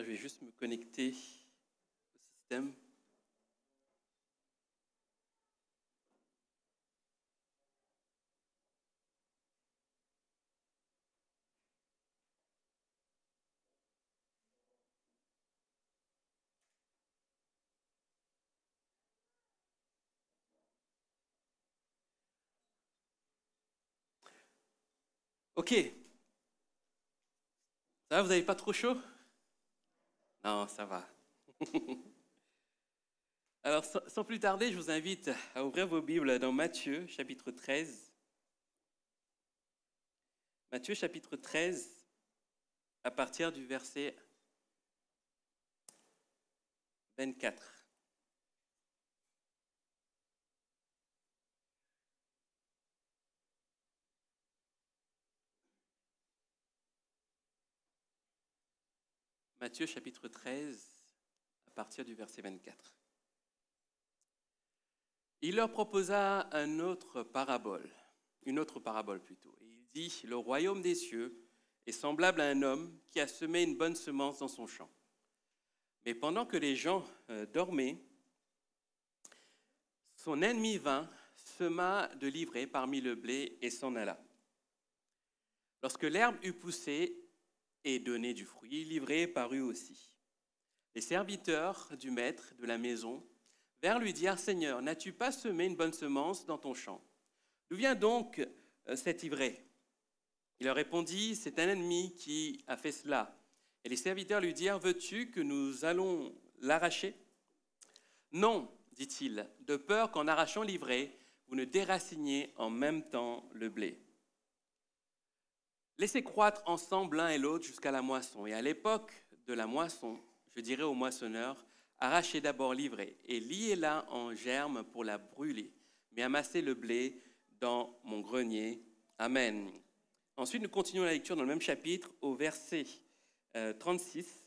Je vais juste me connecter au système. Ok. Ça va, vous n'avez pas trop chaud? Non, ça va. Alors, sans plus tarder, je vous invite à ouvrir vos Bibles dans Matthieu, chapitre 13. Matthieu, chapitre 13, à partir du verset 24. Matthieu, chapitre 13, à partir du verset 24. Il leur proposa une autre parabole plutôt. Et il dit, le royaume des cieux est semblable à un homme qui a semé une bonne semence dans son champ. Mais pendant que les gens dormaient, son ennemi vint, sema de l'ivraie parmi le blé et s'en alla. Lorsque l'herbe eut poussé et donné du fruit, l'ivraie parut aussi. Les serviteurs du maître de la maison vinrent lui dire, « Seigneur, n'as-tu pas semé une bonne semence dans ton champ? D'où vient donc cette ivraie ?» Il leur répondit, « C'est un ennemi qui a fait cela. » Et les serviteurs lui dirent, « Veux-tu que nous allons l'arracher ?» « Non, dit-il, de peur qu'en arrachant l'ivraie, vous ne déraciniez en même temps le blé. Laissez croître ensemble l'un et l'autre jusqu'à la moisson. Et à l'époque de la moisson, je dirai au moissonneur, arrachez d'abord l'ivraie et liez-la en germe pour la brûler, mais amassez le blé dans mon grenier. Amen. » Ensuite, nous continuons la lecture dans le même chapitre au verset 36.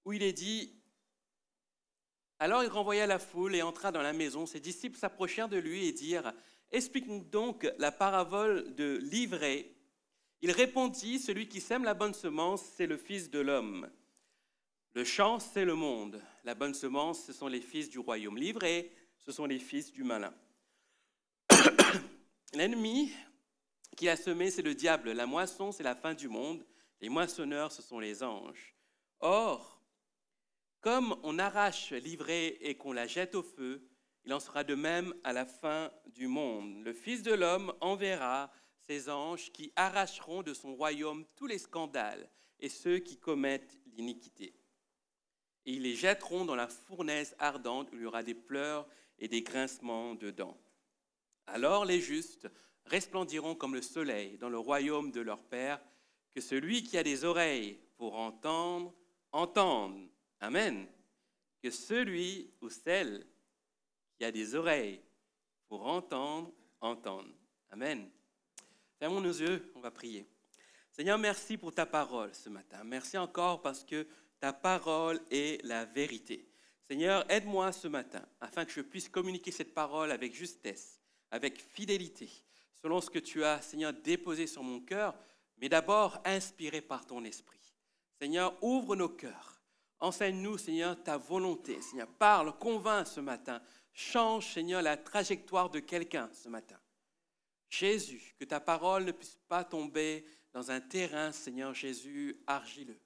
Où il est dit, « Alors il renvoya la foule et entra dans la maison. Ses disciples s'approchèrent de lui et dirent, « Explique-nous donc la parabole de l'ivraie. » Il répondit, « Celui qui sème la bonne semence, c'est le Fils de l'homme. Le champ, c'est le monde. La bonne semence, ce sont les fils du royaume. L'ivraie, ce sont les fils du malin. L'ennemi qui a semé, c'est le diable. La moisson, c'est la fin du monde. Les moissonneurs, ce sont les anges. Or, comme on arrache l'ivraie et qu'on la jette au feu, il en sera de même à la fin du monde. Le Fils de l'homme enverra ses anges qui arracheront de son royaume tous les scandales et ceux qui commettent l'iniquité. Et ils les jetteront dans la fournaise ardente où il y aura des pleurs et des grincements de dents. Alors les justes resplendiront comme le soleil dans le royaume de leur Père. Que celui qui a des oreilles pour entendre, entende. Amen. Que celui ou celle qui a des oreilles pour entendre, entende. Amen. Fermons nos yeux, on va prier. Seigneur, merci pour ta parole ce matin. Merci encore parce que ta parole est la vérité. Seigneur, aide-moi ce matin afin que je puisse communiquer cette parole avec justesse, avec fidélité, selon ce que tu as, Seigneur, déposé sur mon cœur, mais d'abord inspiré par ton esprit. Seigneur, ouvre nos cœurs. Enseigne-nous, Seigneur, ta volonté. Seigneur, parle, convainc ce matin. Change, Seigneur, la trajectoire de quelqu'un ce matin. Jésus, que ta parole ne puisse pas tomber dans un terrain, Seigneur Jésus, argileux.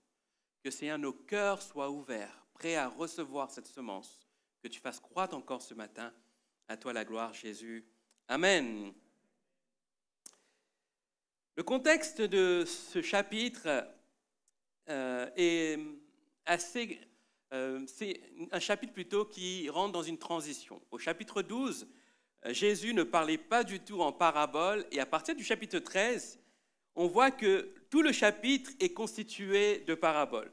Que, Seigneur, nos cœurs soient ouverts, prêts à recevoir cette semence. Que tu fasses croître encore ce matin. À toi la gloire, Jésus. Amen. Le contexte de ce chapitre est c'est un chapitre plutôt qui rentre dans une transition. Au chapitre 12, Jésus ne parlait pas du tout en parabole et à partir du chapitre 13, on voit que tout le chapitre est constitué de paraboles.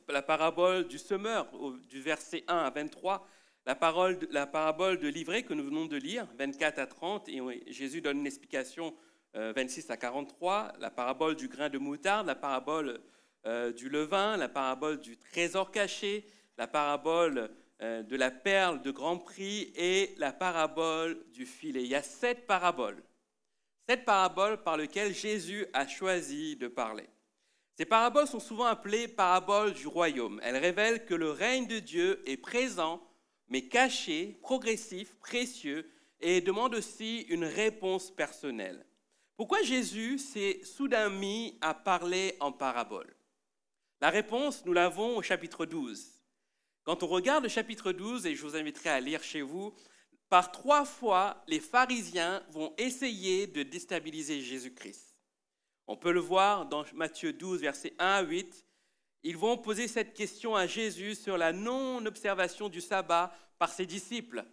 La parabole du semeur, du verset 1 à 23, la parabole de l'ivraie que nous venons de lire, 24 à 30, et Jésus donne une explication 26 à 43, la parabole du grain de moutarde, la parabole du levain, la parabole du trésor caché, la parabole de la perle de grand prix et la parabole du filet. Il y a 7 paraboles. cette parabole par laquelle Jésus a choisi de parler. Ces paraboles sont souvent appelées paraboles du royaume. Elles révèlent que le règne de Dieu est présent, mais caché, progressif, précieux, et demande aussi une réponse personnelle. Pourquoi Jésus s'est soudain mis à parler en paraboles? La réponse, nous l'avons au chapitre 12. Quand on regarde le chapitre 12, et je vous inviterai à lire chez vous, par 3 fois, les pharisiens vont essayer de déstabiliser Jésus-Christ. On peut le voir dans Matthieu 12, versets 1 à 8. Ils vont poser cette question à Jésus sur la non-observation du sabbat par ses disciples.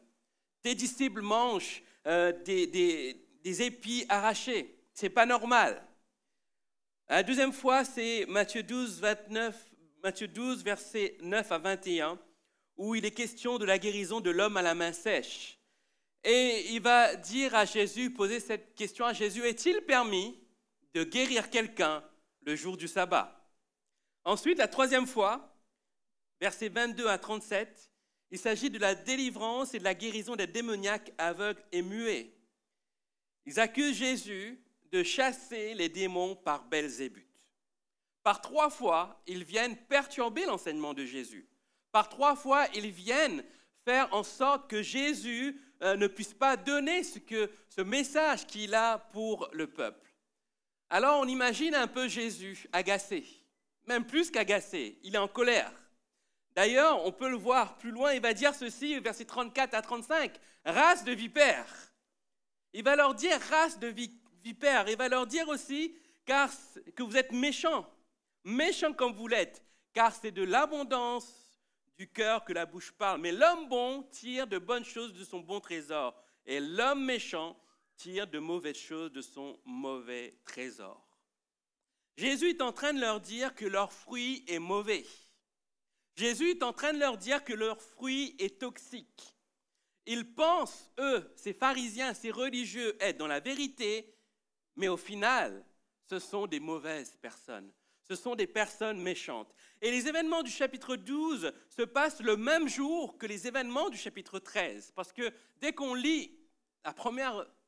Tes disciples mangent des épis arrachés. Ce n'est pas normal. La deuxième fois, c'est Matthieu 12, versets 9 à 21, où il est question de la guérison de l'homme à la main sèche. Et il va dire à Jésus, poser cette question à Jésus, est-il permis de guérir quelqu'un le jour du sabbat? Ensuite, la troisième fois, versets 22 à 37, il s'agit de la délivrance et de la guérison des démoniaques aveugles et muets. Ils accusent Jésus de chasser les démons par Belzébuth. Par 3 fois, ils viennent perturber l'enseignement de Jésus. Par 3 fois, ils viennent faire en sorte que Jésus ne puisse pas donner ce message qu'il a pour le peuple. Alors on imagine un peu Jésus agacé, même plus qu'agacé, il est en colère. D'ailleurs, on peut le voir plus loin, il va dire ceci, versets 34 à 35, « Race de vipères ». Il va leur dire « race de vipères ». Il va leur dire aussi que vous êtes méchants, méchants comme vous l'êtes, car c'est de l'abondance du cœur que la bouche parle. Mais l'homme bon tire de bonnes choses de son bon trésor, et l'homme méchant tire de mauvaises choses de son mauvais trésor. Jésus est en train de leur dire que leur fruit est mauvais. Jésus est en train de leur dire que leur fruit est toxique. Ils pensent, eux, ces pharisiens, ces religieux, être dans la vérité, mais au final, ce sont des mauvaises personnes. Ce sont des personnes méchantes. Et les événements du chapitre 12 se passent le même jour que les événements du chapitre 13. Parce que dès qu'on lit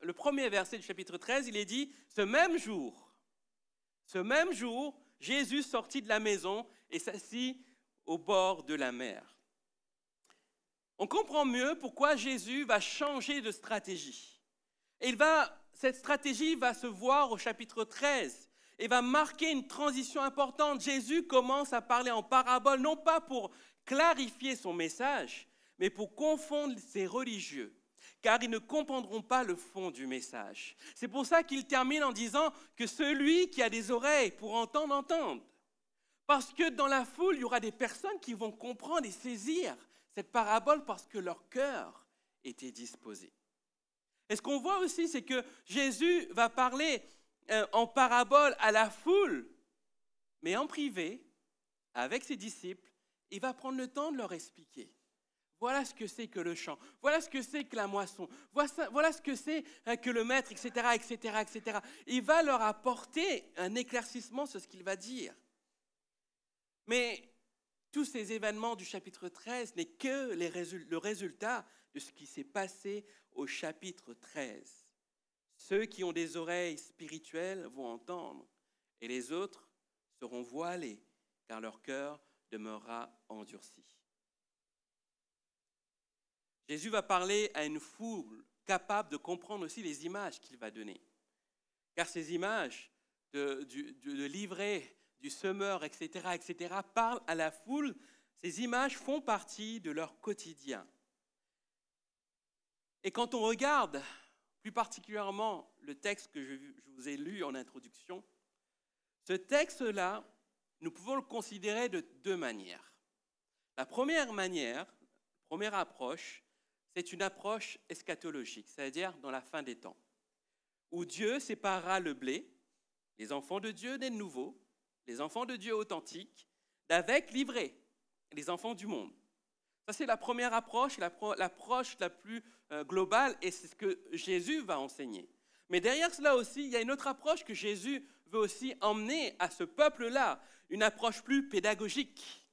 le premier verset du chapitre 13, il est dit « Ce même jour, Jésus sortit de la maison et s'assit au bord de la mer. » On comprend mieux pourquoi Jésus va changer de stratégie. Et cette stratégie va se voir au chapitre 13 et va marquer une transition importante. Jésus commence à parler en parabole, non pas pour clarifier son message, mais pour confondre ces religieux, car ils ne comprendront pas le fond du message. C'est pour ça qu'il termine en disant que celui qui a des oreilles pour entendre, entende. Parce que dans la foule, il y aura des personnes qui vont comprendre et saisir cette parabole parce que leur cœur était disposé. Et ce qu'on voit aussi, c'est que Jésus va parler en parabole à la foule, mais en privé, avec ses disciples, il va prendre le temps de leur expliquer. Voilà ce que c'est que le champ, voilà ce que c'est que la moisson, voilà ce que c'est que le maître, etc., etc., etc. Il va leur apporter un éclaircissement sur ce qu'il va dire. Mais tous ces événements du chapitre 13 n'est que le résultat de ce qui s'est passé au chapitre 13. Ceux qui ont des oreilles spirituelles vont entendre, et les autres seront voilés, car leur cœur demeurera endurci. Jésus va parler à une foule capable de comprendre aussi les images qu'il va donner. Car ces images de l'ivraie, du semeur, etc., etc., parlent à la foule. Ces images font partie de leur quotidien. Et quand on regarde plus particulièrement le texte que je vous ai lu en introduction, ce texte-là, nous pouvons le considérer de 2 manières. La première approche, c'est une approche eschatologique, c'est-à-dire dans la fin des temps, où Dieu séparera le blé, les enfants de Dieu des nouveaux, les enfants de Dieu authentiques, d'avec l'ivraie, les enfants du monde. Ça, c'est la première approche, l'approche la plus globale, et c'est ce que Jésus va enseigner. Mais derrière cela aussi, il y a une autre approche que Jésus veut aussi emmener à ce peuple-là, une approche plus pédagogique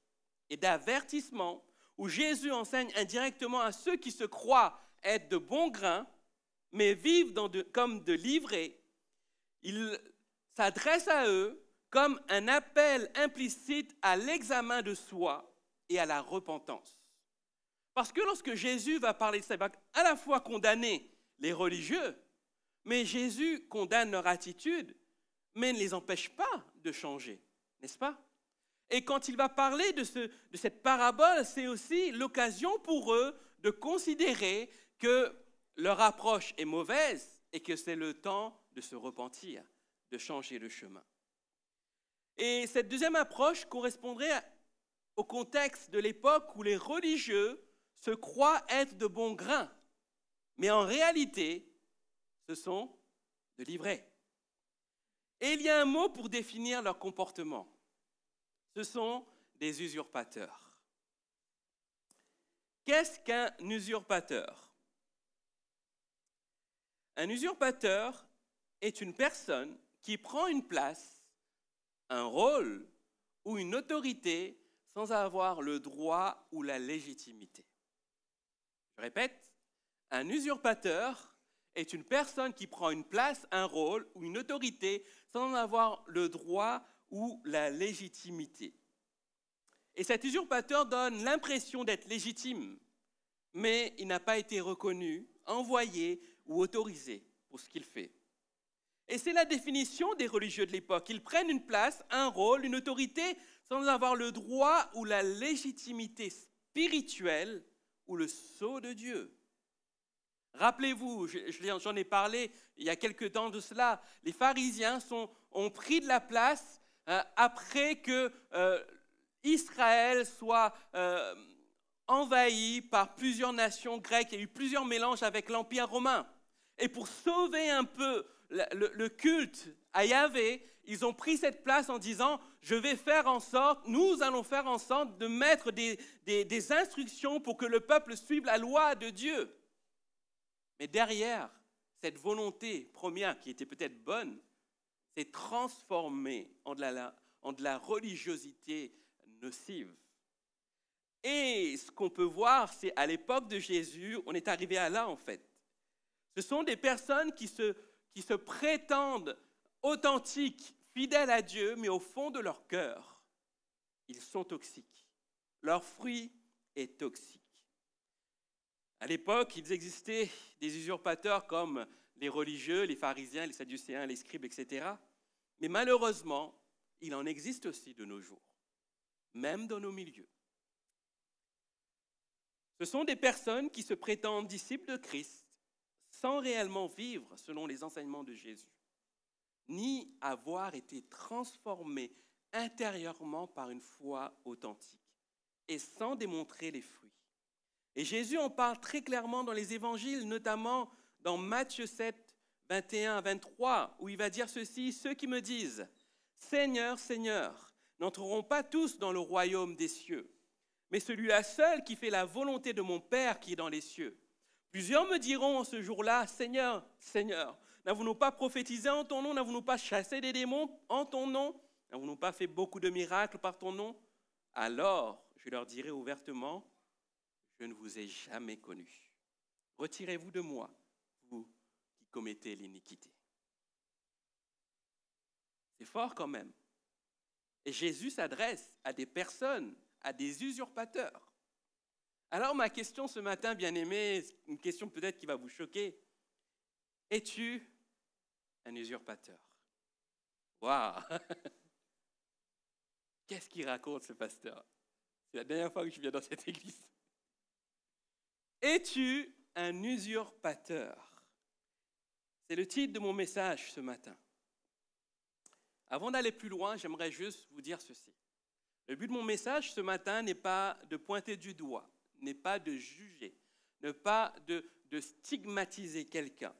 et d'avertissement, où Jésus enseigne indirectement à ceux qui se croient être de bons grains, mais vivent comme de l'ivraie, il s'adresse à eux comme un appel implicite à l'examen de soi et à la repentance. Parce que lorsque Jésus va parler de ça, il va à la fois condamner les religieux, mais Jésus condamne leur attitude, mais ne les empêche pas de changer, n'est-ce pas? Et quand il va parler de cette parabole, c'est aussi l'occasion pour eux de considérer que leur approche est mauvaise et que c'est le temps de se repentir, de changer de chemin. Et cette deuxième approche correspondrait au contexte de l'époque où les religieux se croient être de bon grain, mais en réalité, ce sont de l'ivraies. Et il y a un mot pour définir leur comportement. Ce sont des usurpateurs. Qu'est-ce qu'un usurpateur? Un usurpateur est une personne qui prend une place, un rôle ou une autorité sans avoir le droit ou la légitimité. Je répète, un usurpateur est une personne qui prend une place, un rôle ou une autorité sans avoir le droit ou la légitimité. Et cet usurpateur donne l'impression d'être légitime, mais il n'a pas été reconnu, envoyé ou autorisé pour ce qu'il fait. Et c'est la définition des religieux de l'époque. Ils prennent une place, un rôle, une autorité sans avoir le droit ou la légitimité spirituelle ou le sceau de Dieu. Rappelez-vous, j'en ai parlé il y a quelque temps de cela, les pharisiens ont pris de la place après que Israël soit envahi par plusieurs nations grecques. Il y a eu plusieurs mélanges avec l'Empire romain. Et pour sauver un peu le culte à Yahvé, ils ont pris cette place en disant « nous allons faire en sorte de mettre des instructions pour que le peuple suive la loi de Dieu ». Mais derrière, cette volonté première, qui était peut-être bonne, s'est transformée en de la religiosité nocive. Et ce qu'on peut voir, c'est à l'époque de Jésus, on est arrivé à là en fait. Ce sont des personnes qui se prétendent authentiques, fidèles à Dieu, mais au fond de leur cœur, ils sont toxiques. Leur fruit est toxique. À l'époque, il existait des usurpateurs comme les religieux, les pharisiens, les sadducéens, les scribes, etc. Mais malheureusement, il en existe aussi de nos jours, même dans nos milieux. Ce sont des personnes qui se prétendent disciples de Christ sans réellement vivre selon les enseignements de Jésus, ni avoir été transformés intérieurement par une foi authentique et sans démontrer les fruits. Et Jésus en parle très clairement dans les évangiles, notamment dans Matthieu 7, 21 à 23, où il va dire ceci: « Ceux qui me disent « Seigneur, Seigneur », n'entreront pas tous dans le royaume des cieux, mais celui-là seul qui fait la volonté de mon Père qui est dans les cieux. Plusieurs me diront en ce jour-là, Seigneur, Seigneur, n'avons-nous pas prophétisé en ton nom? N'avons-nous pas chassé des démons en ton nom? N'avons-nous pas fait beaucoup de miracles par ton nom? Alors, je leur dirai ouvertement, je ne vous ai jamais connu. Retirez-vous de moi, vous qui commettez l'iniquité. » C'est fort quand même. Et Jésus s'adresse à des personnes, à des usurpateurs. Alors ma question ce matin, bien-aimés, une question peut-être qui va vous choquer. Es-tu un usurpateur? Waouh! Qu'est-ce qu'il raconte ce pasteur? C'est la dernière fois que je viens dans cette église. Es-tu un usurpateur? C'est le titre de mon message ce matin. Avant d'aller plus loin, j'aimerais juste vous dire ceci. Le but de mon message ce matin n'est pas de pointer du doigt, n'est pas de juger, n'est pas de stigmatiser quelqu'un.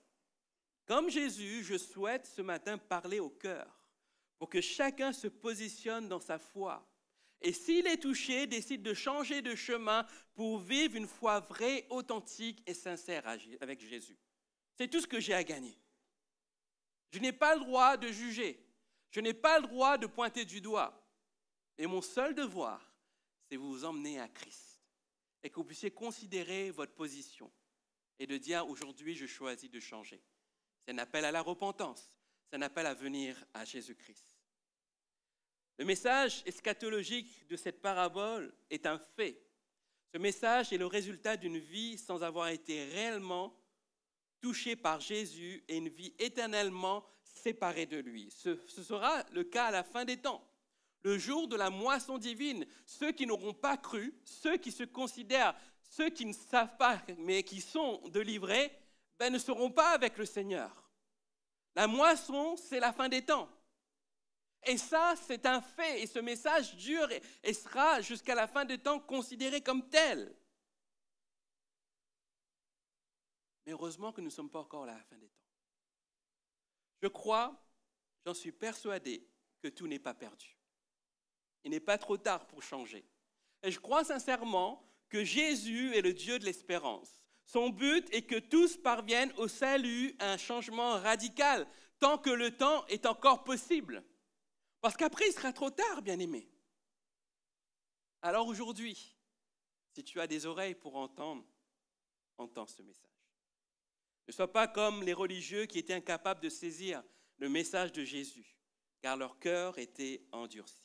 Comme Jésus, je souhaite ce matin parler au cœur pour que chacun se positionne dans sa foi. Et s'il est touché, décide de changer de chemin pour vivre une foi vraie, authentique et sincère avec Jésus. C'est tout ce que j'ai à gagner. Je n'ai pas le droit de juger. Je n'ai pas le droit de pointer du doigt. Et mon seul devoir, c'est vous emmener à Christ. Et que vous puissiez considérer votre position. Et de dire, aujourd'hui, je choisis de changer. C'est un appel à la repentance. c'est un appel à venir à Jésus-Christ. Le message eschatologique de cette parabole est un fait. Ce message est le résultat d'une vie sans avoir été réellement touchée par Jésus et une vie éternellement séparée de lui. Ce sera le cas à la fin des temps. Le jour de la moisson divine, ceux qui n'auront pas cru, ceux qui se considèrent, ceux qui ne savent pas, mais qui sont délivrés, ne seront pas avec le Seigneur. La moisson, c'est la fin des temps. Et ça, c'est un fait. Et ce message dure et sera jusqu'à la fin des temps considéré comme tel. Mais heureusement que nous ne sommes pas encore à la fin des temps. Je crois, j'en suis persuadé, que tout n'est pas perdu. Il n'est pas trop tard pour changer. Et je crois sincèrement que Jésus est le Dieu de l'espérance. Son but est que tous parviennent au salut, à un changement radical, tant que le temps est encore possible. Parce qu'après, il sera trop tard, bien-aimé. Alors aujourd'hui, si tu as des oreilles pour entendre, entends ce message. Ne sois pas comme les religieux qui étaient incapables de saisir le message de Jésus, car leur cœur était endurci.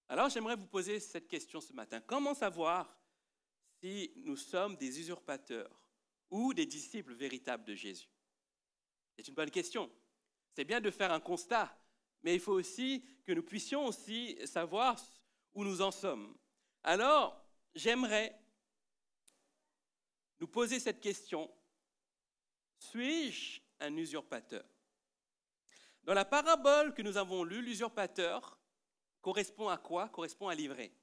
Alors j'aimerais vous poser cette question ce matin. Comment savoir si nous sommes des usurpateurs ou des disciples véritables de Jésus? C'est une bonne question. C'est bien de faire un constat, mais il faut aussi que nous puissions aussi savoir où nous en sommes. Alors, j'aimerais nous poser cette question. Suis-je un usurpateur? Dans la parabole que nous avons lue, l'usurpateur correspond à quoi? Correspond à l'ivraie.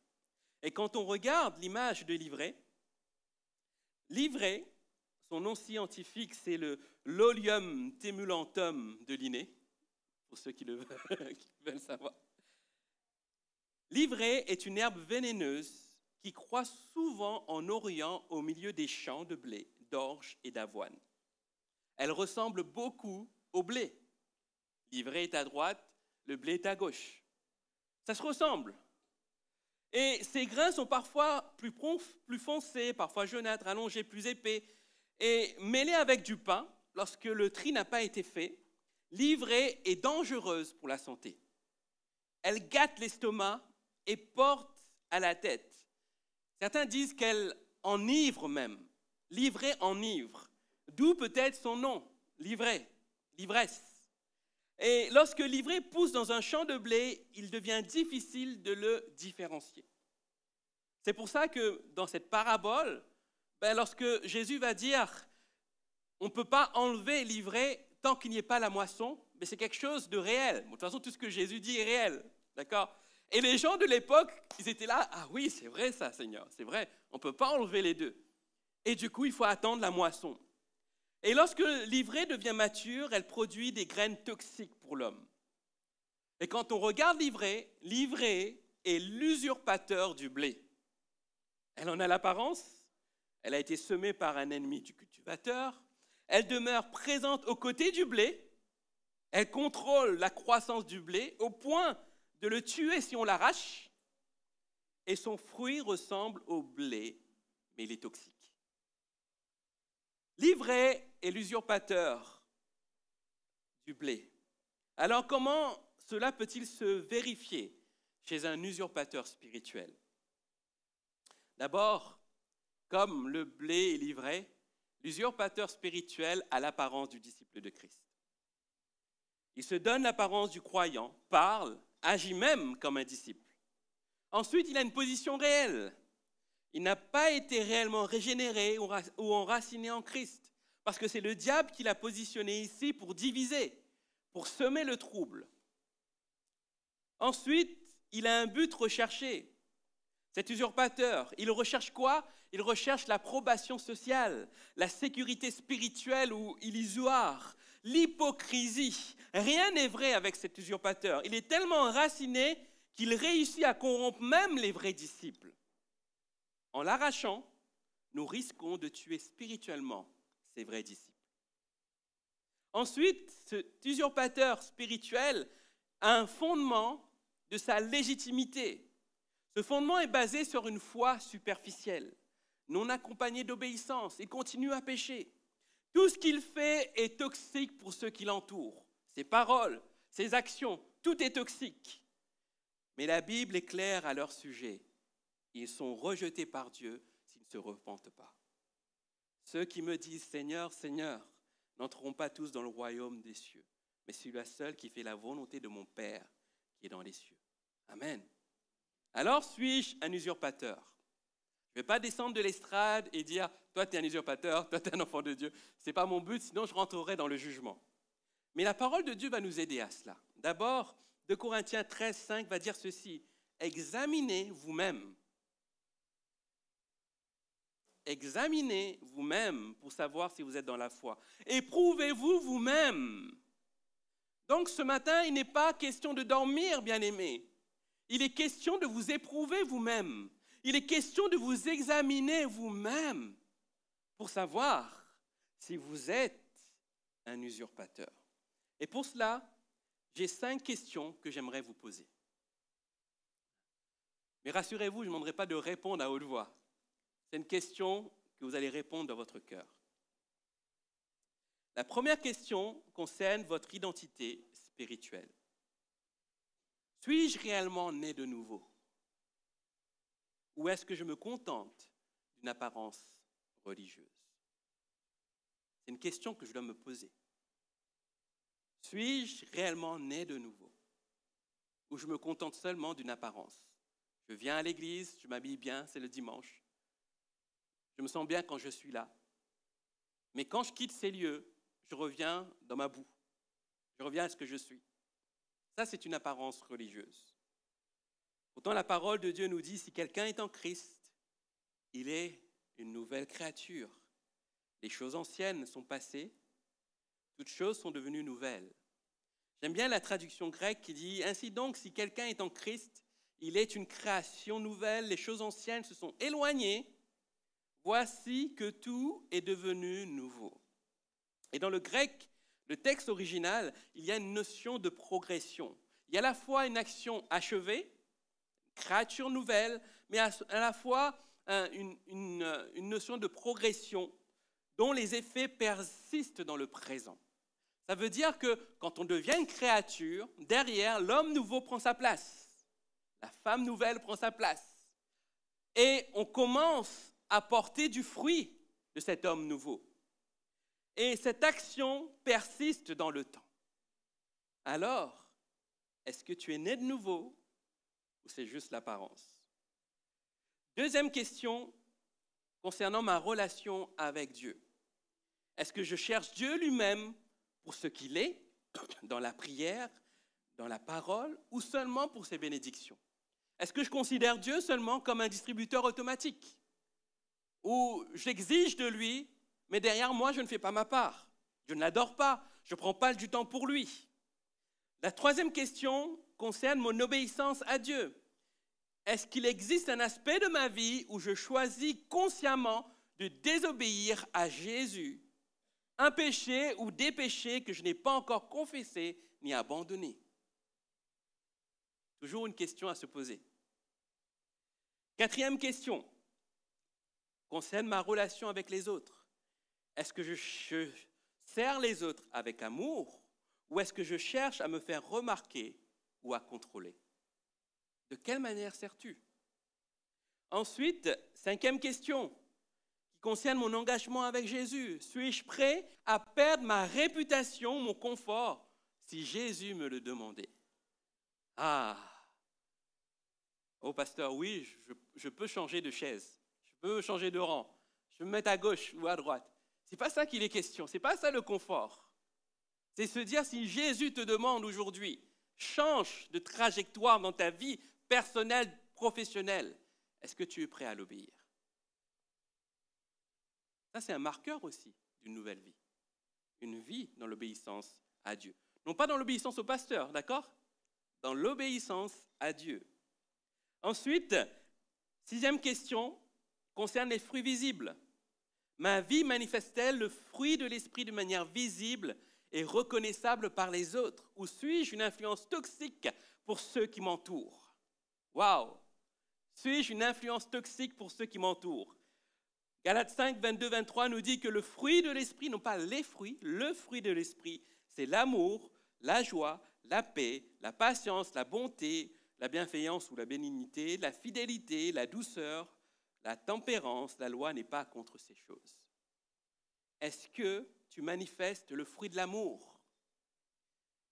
Et quand on regarde l'image de l'ivraie, l'ivraie, son nom scientifique, c'est le Lolium temulentum de Linné, pour ceux qui veulent savoir. L'ivraie est une herbe vénéneuse qui croît souvent en Orient au milieu des champs de blé, d'orge et d'avoine. Elle ressemble beaucoup au blé. L'ivraie est à droite, le blé est à gauche. Ça se ressemble. Et ces grains sont parfois plus foncés, parfois jaunâtres, allongés, plus épais. Et mêlés avec du pain, lorsque le tri n'a pas été fait, l'ivraie est dangereuse pour la santé. Elle gâte l'estomac et porte à la tête. Certains disent qu'elle enivre même. L'ivraie enivre. D'où peut-être son nom, l'ivraie, l'ivresse. Et lorsque l'ivraie pousse dans un champ de blé, il devient difficile de le différencier. C'est pour ça que dans cette parabole, lorsque Jésus va dire on ne peut pas enlever l'ivraie tant qu'il n'y ait pas la moisson, mais c'est quelque chose de réel. De toute façon, tout ce que Jésus dit est réel. D'accord? Et les gens de l'époque, ils étaient là, ah oui, c'est vrai ça, Seigneur, c'est vrai, on ne peut pas enlever les deux. Et du coup, il faut attendre la moisson. Et lorsque l'ivraie devient mature, elle produit des graines toxiques pour l'homme. Et quand on regarde l'ivraie est l'usurpateur du blé. Elle en a l'apparence, elle a été semée par un ennemi du cultivateur, elle demeure présente aux côtés du blé, elle contrôle la croissance du blé au point de le tuer si on l'arrache, et son fruit ressemble au blé, mais il est toxique. L'ivraie est l'usurpateur du blé. Alors comment cela peut-il se vérifier chez un usurpateur spirituel? D'abord, comme le blé et l'ivraie, l'usurpateur spirituel a l'apparence du disciple de Christ. Il se donne l'apparence du croyant, parle, agit même comme un disciple. Ensuite, il a une position réelle. Il n'a pas été réellement régénéré ou enraciné en Christ, parce que c'est le diable qui l'a positionné ici pour diviser, pour semer le trouble. Ensuite, il a un but recherché. Cet usurpateur, il recherche quoi? Il recherche l'approbation sociale, la sécurité spirituelle ou illusoire, l'hypocrisie. Rien n'est vrai avec cet usurpateur. Il est tellement enraciné qu'il réussit à corrompre même les vrais disciples. En l'arrachant, nous risquons de tuer spirituellement ces vrais disciples. Ensuite, cet usurpateur spirituel a un fondement de sa légitimité. Ce fondement est basé sur une foi superficielle, non accompagnée d'obéissance. Il continue à pécher. Tout ce qu'il fait est toxique pour ceux qui l'entourent. ses paroles, ses actions, tout est toxique. Mais la Bible est claire à leur sujet. Ils sont rejetés par Dieu s'ils ne se repentent pas. Ceux qui me disent « Seigneur, Seigneur » n'entreront pas tous dans le royaume des cieux, mais celui-là seul qui fait la volonté de mon Père qui est dans les cieux. Amen. Alors suis-je un usurpateur? Je ne vais pas descendre de l'estrade et dire « Toi, tu es un usurpateur, toi, tu es un enfant de Dieu ». Ce n'est pas mon but, sinon je rentrerai dans le jugement. Mais la parole de Dieu va nous aider à cela. D'abord, 2 Corinthiens 13, 5 va dire ceci. Examinez vous-même. Examinez vous-même pour savoir si vous êtes dans la foi. Éprouvez-vous vous-même. Donc ce matin, il n'est pas question de dormir, bien-aimés. Il est question de vous éprouver vous-même. Il est question de vous examiner vous-même pour savoir si vous êtes un usurpateur. Et pour cela, j'ai 5 questions que j'aimerais vous poser. Mais rassurez-vous, je ne demanderai pas de répondre à haute voix. C'est une question que vous allez répondre dans votre cœur. La première question concerne votre identité spirituelle. Suis-je réellement né de nouveau? Ou est-ce que je me contente d'une apparence religieuse? C'est une question que je dois me poser. Suis-je réellement né de nouveau? Ou je me contente seulement d'une apparence? Je viens à l'église, je m'habille bien, c'est le dimanche. Je me sens bien quand je suis là. Mais quand je quitte ces lieux, je reviens dans ma boue. Je reviens à ce que je suis. Ça, c'est une apparence religieuse. Pourtant, la parole de Dieu nous dit, si quelqu'un est en Christ, il est une nouvelle créature. Les choses anciennes sont passées, toutes choses sont devenues nouvelles. J'aime bien la traduction grecque qui dit, ainsi donc, si quelqu'un est en Christ, il est une création nouvelle, les choses anciennes se sont éloignées, voici que tout est devenu nouveau. Et dans le grec, le texte original, il y a une notion de progression. Il y a à la fois une action achevée, créature nouvelle, mais à la fois une notion de progression dont les effets persistent dans le présent. Ça veut dire que quand on devient une créature, derrière, l'homme nouveau prend sa place. La femme nouvelle prend sa place. Et on commence à porter du fruit de cet homme nouveau. Et cette action persiste dans le temps. Alors, est-ce que tu es né de nouveau ou c'est juste l'apparence? Deuxième question concernant ma relation avec Dieu. Est-ce que je cherche Dieu lui-même pour ce qu'il est, dans la prière, dans la parole, ou seulement pour ses bénédictions? Est-ce que je considère Dieu seulement comme un distributeur automatique? Ou j'exige de lui, mais derrière moi, je ne fais pas ma part. Je ne l'adore pas, je ne prends pas du temps pour lui. La troisième question concerne mon obéissance à Dieu. Est-ce qu'il existe un aspect de ma vie où je choisis consciemment de désobéir à Jésus? Un péché ou des péchés que je n'ai pas encore confessés ni abandonnés? Toujours une question à se poser. Quatrième question concerne ma relation avec les autres. Est-ce que je sers les autres avec amour ou est-ce que je cherche à me faire remarquer ou à contrôler? De quelle manière sers-tu? Ensuite, cinquième question qui concerne mon engagement avec Jésus. Suis-je prêt à perdre ma réputation, mon confort, si Jésus me le demandait? Ah! Oh pasteur, oui, je peux changer de chaise, je peux changer de rang, je peux me mettre à gauche ou à droite. Ce n'est pas ça qu'il est question, ce n'est pas ça le confort. C'est se dire si Jésus te demande aujourd'hui, change de trajectoire dans ta vie personnelle, professionnelle, est-ce que tu es prêt à l'obéir? Ça, c'est un marqueur aussi d'une nouvelle vie. Une vie dans l'obéissance à Dieu. Non pas dans l'obéissance au pasteur, d'accord? Dans l'obéissance à Dieu. Ensuite, sixième question concerne les fruits visibles. Ma vie manifeste-t-elle le fruit de l'esprit de manière visible et reconnaissable par les autres? Ou suis-je une influence toxique pour ceux qui m'entourent? Waouh! Suis-je une influence toxique pour ceux qui m'entourent? Galates 5, 22, 23 nous dit que le fruit de l'esprit, non pas les fruits, le fruit de l'esprit, c'est l'amour, la joie, la paix, la patience, la bonté, la bienveillance ou la bénignité, la fidélité, la douceur, la tempérance. La loi n'est pas contre ces choses. Est-ce que tu manifestes le fruit de l'amour?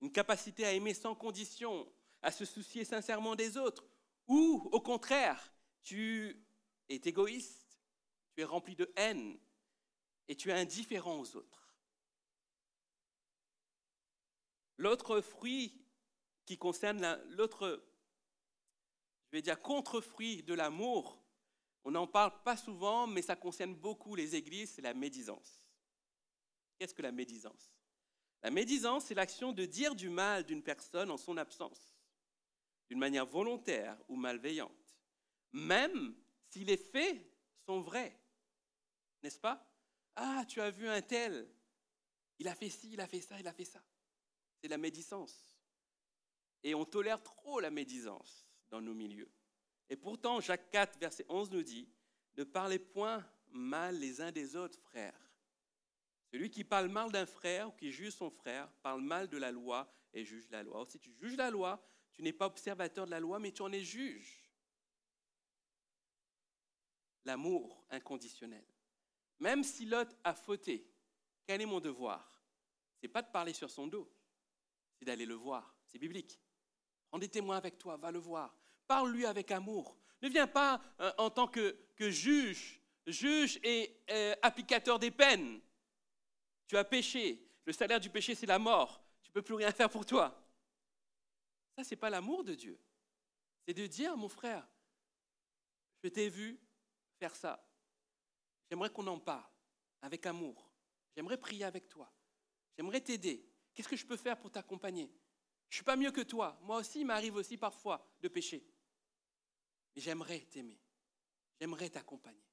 Une capacité à aimer sans condition, à se soucier sincèrement des autres? Ou, au contraire, tu es égoïste, tu es rempli de haine et tu es indifférent aux autres? L'autre fruit qui concerne contre-fruit de l'amour, on n'en parle pas souvent, mais ça concerne beaucoup les églises, c'est la médisance. Qu'est-ce que la médisance? La médisance, c'est l'action de dire du mal d'une personne en son absence, d'une manière volontaire ou malveillante, même si les faits sont vrais, n'est-ce pas? Ah, tu as vu un tel, il a fait ci, il a fait ça, il a fait ça. C'est la médisance. Et on tolère trop la médisance dans nos milieux. Et pourtant, Jacques 4, verset 11 nous dit « Ne parlez point mal les uns des autres, frères. Celui qui parle mal d'un frère ou qui juge son frère parle mal de la loi et juge la loi. Or, si tu juges la loi, tu n'es pas observateur de la loi, mais tu en es juge. » L'amour inconditionnel. Même si l'autre a fauté, quel est mon devoir? Ce n'est pas de parler sur son dos, c'est d'aller le voir. C'est biblique. Prends des témoins avec toi, va le voir. Parle-lui avec amour. Ne viens pas en tant que juge et applicateur des peines. Tu as péché. Le salaire du péché, c'est la mort. Tu ne peux plus rien faire pour toi. Ça, ce n'est pas l'amour de Dieu. C'est de dire, mon frère, je t'ai vu faire ça. J'aimerais qu'on en parle avec amour. J'aimerais prier avec toi. J'aimerais t'aider. Qu'est-ce que je peux faire pour t'accompagner? Je ne suis pas mieux que toi. Moi aussi, il m'arrive aussi parfois de pécher. Mais j'aimerais t'aimer. J'aimerais t'accompagner.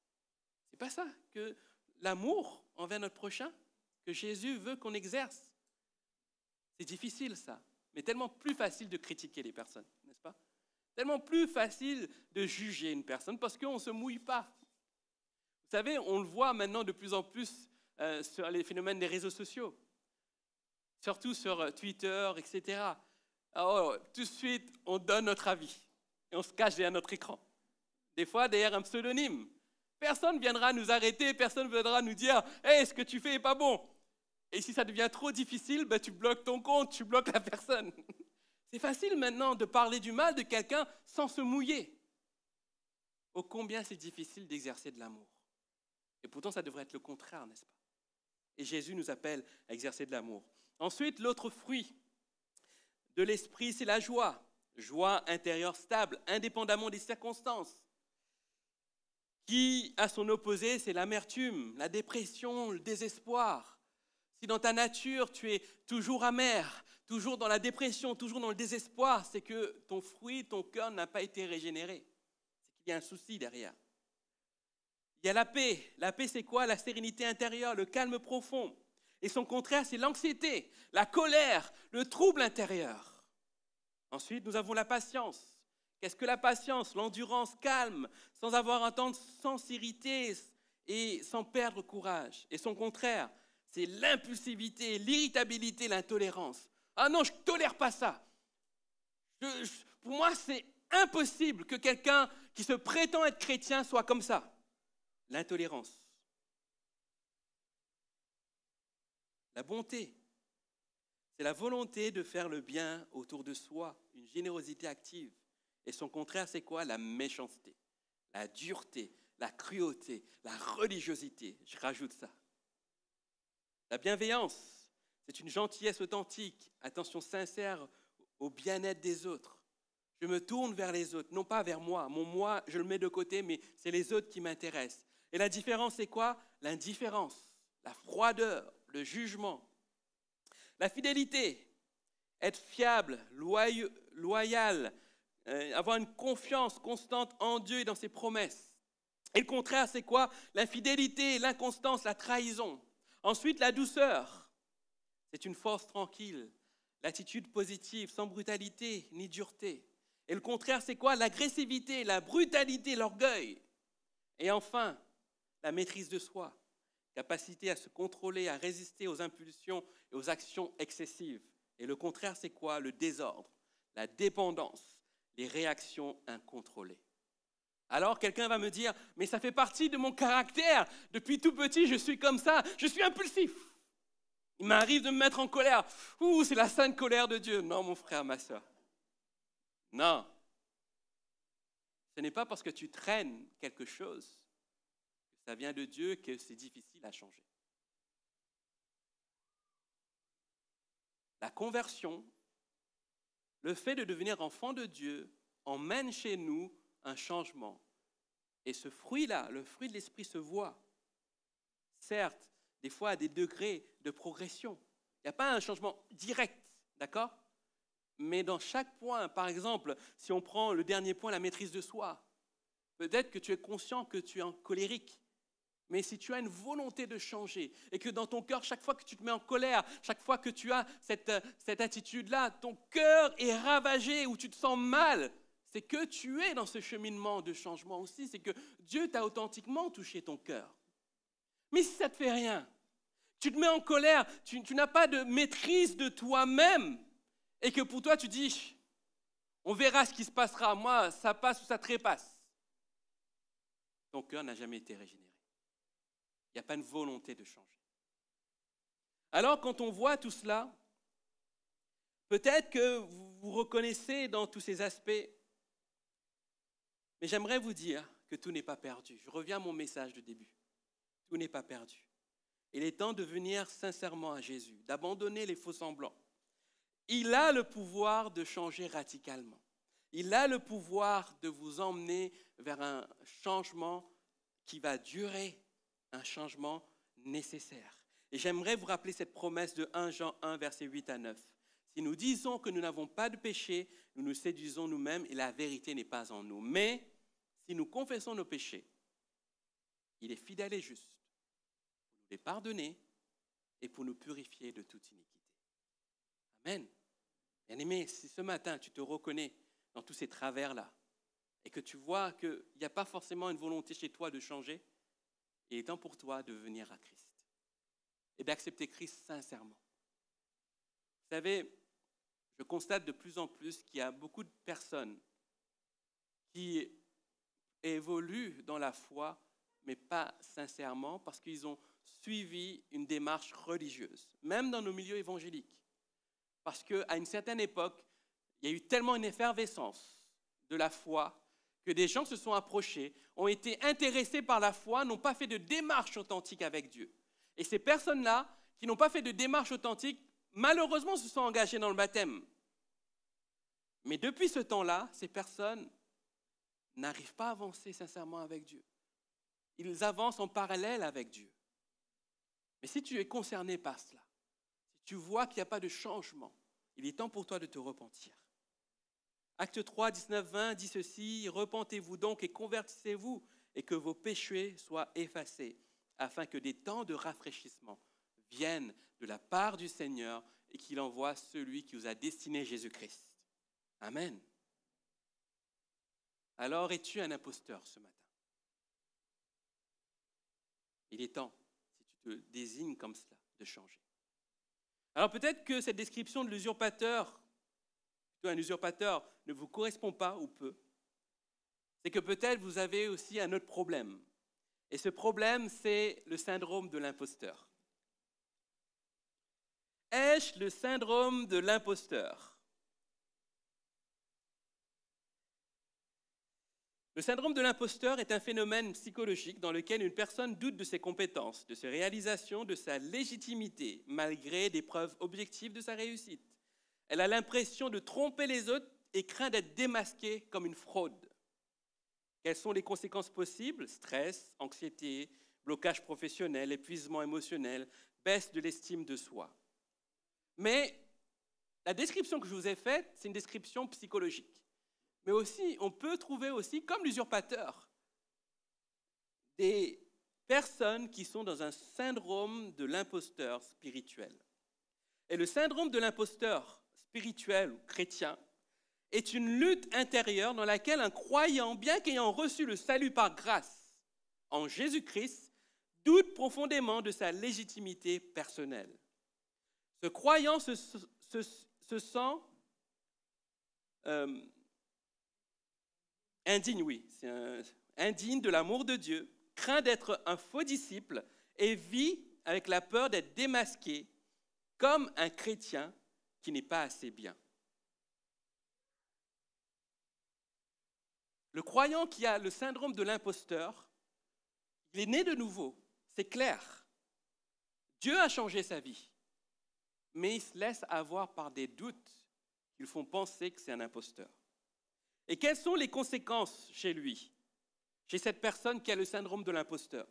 Ce n'est pas ça que l'amour envers notre prochain, que Jésus veut qu'on exerce. C'est difficile ça, mais tellement plus facile de critiquer les personnes, n'est-ce pas? Tellement plus facile de juger une personne parce qu'on ne se mouille pas. Vous savez, on le voit maintenant de plus en plus sur les phénomènes des réseaux sociaux, surtout sur Twitter, etc. Alors, tout de suite, on donne notre avis et on se cache derrière notre écran. Des fois, derrière un pseudonyme. Personne ne viendra nous arrêter, personne ne viendra nous dire « Hey, ce que tu fais n'est pas bon !» Et si ça devient trop difficile, ben, tu bloques ton compte, tu bloques la personne. C'est facile maintenant de parler du mal de quelqu'un sans se mouiller. Ô combien c'est difficile d'exercer de l'amour. Et pourtant, ça devrait être le contraire, n'est-ce pas? Et Jésus nous appelle à exercer de l'amour. Ensuite, l'autre fruit de l'esprit, c'est la joie. Joie intérieure stable, indépendamment des circonstances. Qui, à son opposé, c'est l'amertume, la dépression, le désespoir. Si dans ta nature, tu es toujours amer, toujours dans la dépression, toujours dans le désespoir, c'est que ton fruit, ton cœur n'a pas été régénéré. C'est qu'il y a un souci derrière. Il y a la paix. La paix, c'est quoi? La sérénité intérieure, le calme profond. Et son contraire, c'est l'anxiété, la colère, le trouble intérieur. Ensuite, nous avons la patience. Qu'est-ce que la patience? L'endurance calme, sans avoir un temps, sans s'irriter et sans perdre courage. Et son contraire, c'est l'impulsivité, l'irritabilité, l'intolérance. Ah non, je ne tolère pas ça. Pour moi, c'est impossible que quelqu'un qui se prétend être chrétien soit comme ça. L'intolérance. La bonté, c'est la volonté de faire le bien autour de soi, une générosité active. Et son contraire, c'est quoi? La méchanceté, la dureté, la cruauté, la religiosité. Je rajoute ça. La bienveillance, c'est une gentillesse authentique, attention sincère au bien-être des autres. Je me tourne vers les autres, non pas vers moi. Mon moi, je le mets de côté, mais c'est les autres qui m'intéressent. Et la différence, c'est quoi? L'indifférence, la froideur, le jugement. La fidélité, être fiable, loyal, avoir une confiance constante en Dieu et dans ses promesses. Et le contraire, c'est quoi? L'infidélité, l'inconstance, la trahison. Ensuite, la douceur, c'est une force tranquille, l'attitude positive, sans brutalité ni dureté. Et le contraire, c'est quoi? L'agressivité, la brutalité, l'orgueil. Et enfin, la maîtrise de soi, capacité à se contrôler, à résister aux impulsions et aux actions excessives. Et le contraire, c'est quoi? Le désordre, la dépendance, les réactions incontrôlées. Alors quelqu'un va me dire, mais ça fait partie de mon caractère. Depuis tout petit, je suis comme ça, je suis impulsif. Il m'arrive de me mettre en colère. Ouh, c'est la sainte colère de Dieu. Non, mon frère, ma soeur. Non. Ce n'est pas parce que tu traînes quelque chose que ça vient de Dieu que c'est difficile à changer. La conversion, le fait de devenir enfant de Dieu, emmène chez nous un changement. Et ce fruit-là, le fruit de l'esprit se voit. Certes, des fois à des degrés de progression. Il n'y a pas un changement direct, d'accord? Mais dans chaque point, par exemple, si on prend le dernier point, la maîtrise de soi, peut-être que tu es conscient que tu es en colérique. Mais si tu as une volonté de changer et que dans ton cœur, chaque fois que tu te mets en colère, chaque fois que tu as cette attitude-là, ton cœur est ravagé ou tu te sens mal, c'est que tu es dans ce cheminement de changement aussi, c'est que Dieu t'a authentiquement touché ton cœur. Mais si ça ne te fait rien, tu te mets en colère, tu n'as pas de maîtrise de toi-même et que pour toi tu dis, on verra ce qui se passera, moi ça passe ou ça trépasse. Ton cœur n'a jamais été régénéré. Il n'y a pas une volonté de changer. Alors, quand on voit tout cela, peut-être que vous vous reconnaissez dans tous ces aspects, mais j'aimerais vous dire que tout n'est pas perdu. Je reviens à mon message de début. Tout n'est pas perdu. Il est temps de venir sincèrement à Jésus, d'abandonner les faux semblants. Il a le pouvoir de changer radicalement. Il a le pouvoir de vous emmener vers un changement qui va durer, un changement nécessaire. Et j'aimerais vous rappeler cette promesse de 1 Jean 1, versets 8 à 9. Si nous disons que nous n'avons pas de péché, nous nous séduisons nous-mêmes et la vérité n'est pas en nous. Mais si nous confessons nos péchés, il est fidèle et juste pour nous les pardonner et pour nous purifier de toute iniquité. Amen. Bien-aimé, si ce matin tu te reconnais dans tous ces travers-là et que tu vois qu'il n'y a pas forcément une volonté chez toi de changer, il est temps pour toi de venir à Christ et d'accepter Christ sincèrement. Vous savez, je constate de plus en plus qu'il y a beaucoup de personnes qui évoluent dans la foi, mais pas sincèrement, parce qu'ils ont suivi une démarche religieuse, même dans nos milieux évangéliques. Parce qu'à une certaine époque, il y a eu tellement une effervescence de la foi que des gens se sont approchés, ont été intéressés par la foi, n'ont pas fait de démarche authentique avec Dieu. Et ces personnes-là, qui n'ont pas fait de démarche authentique, malheureusement se sont engagées dans le baptême. Mais depuis ce temps-là, ces personnes n'arrivent pas à avancer sincèrement avec Dieu. Ils avancent en parallèle avec Dieu. Mais si tu es concerné par cela, si tu vois qu'il n'y a pas de changement, il est temps pour toi de te repentir. Acte 3, 19, 20 dit ceci, « Repentez-vous donc et convertissez-vous, et que vos péchés soient effacés, afin que des temps de rafraîchissement viennent de la part du Seigneur et qu'il envoie celui qui vous a destiné Jésus-Christ. » Amen. Alors, es-tu un imposteur ce matin? Il est temps, si tu te désignes comme cela, de changer. Alors peut-être que cette description de l'usurpateur, plutôt un usurpateur, ne vous correspond pas ou peu. C'est que peut-être vous avez aussi un autre problème. Et ce problème, c'est le syndrome de l'imposteur. Ai-je le syndrome de l'imposteur? Le syndrome de l'imposteur est un phénomène psychologique dans lequel une personne doute de ses compétences, de ses réalisations, de sa légitimité, malgré des preuves objectives de sa réussite. Elle a l'impression de tromper les autres et craint d'être démasquée comme une fraude. Quelles sont les conséquences possibles? Stress, anxiété, blocage professionnel, épuisement émotionnel, baisse de l'estime de soi. Mais la description que je vous ai faite, c'est une description psychologique. Mais aussi, on peut trouver aussi, comme l'usurpateur, des personnes qui sont dans un syndrome de l'imposteur spirituel. Et le syndrome de l'imposteur spirituel ou chrétien est une lutte intérieure dans laquelle un croyant, bien qu'ayant reçu le salut par grâce en Jésus-Christ, doute profondément de sa légitimité personnelle. Ce croyant se sent indigne, oui, indigne de l'amour de Dieu, craint d'être un faux disciple et vit avec la peur d'être démasqué comme un chrétien qui n'est pas assez bien. Le croyant qui a le syndrome de l'imposteur, il est né de nouveau, c'est clair. Dieu a changé sa vie, mais il se laisse avoir par des doutes qui le font penser que c'est un imposteur. Et quelles sont les conséquences chez lui, chez cette personne qui a le syndrome de l'imposteur?